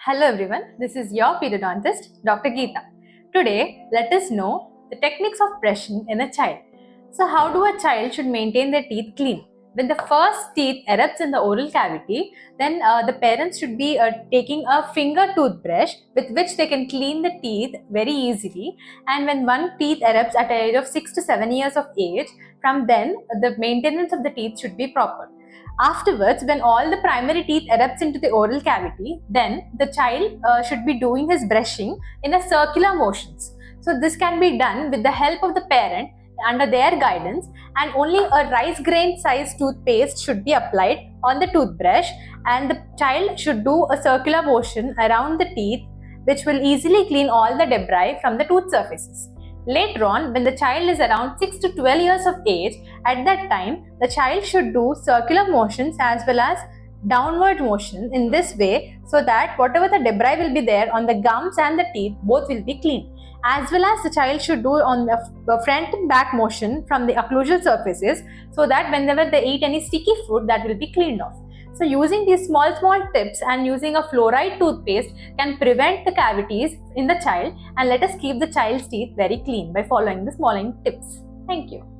Hello everyone, this is your periodontist, Dr. Geeta. Today, let us know the techniques of brushing in a child. So, how do a child should maintain their teeth clean? When the first teeth erupts in the oral cavity, then the parents should be taking a finger toothbrush with which they can clean the teeth very easily. And when one teeth erupts at the age of 6 to 7 years of age, from then the maintenance of the teeth should be proper. Afterwards, when all the primary teeth erupts into the oral cavity, then the child should be doing his brushing in a circular motions. So this can be done with the help of the parent under their guidance, and only a rice grain size toothpaste should be applied on the toothbrush, and the child should do a circular motion around the teeth, which will easily clean all the debris from the tooth surfaces. Later on, when the child is around 6 to 12 years of age, at that time, the child should do circular motions as well as downward motion in this way, so that whatever the debris will be there on the gums and the teeth, both will be clean. As well as the child should do on the front and back motion from the occlusal surfaces, so that whenever they eat any sticky food, that will be cleaned off. So using these small tips and using a fluoride toothpaste can prevent the cavities in the child, and let us keep the child's teeth very clean by following the following tips. Thank you.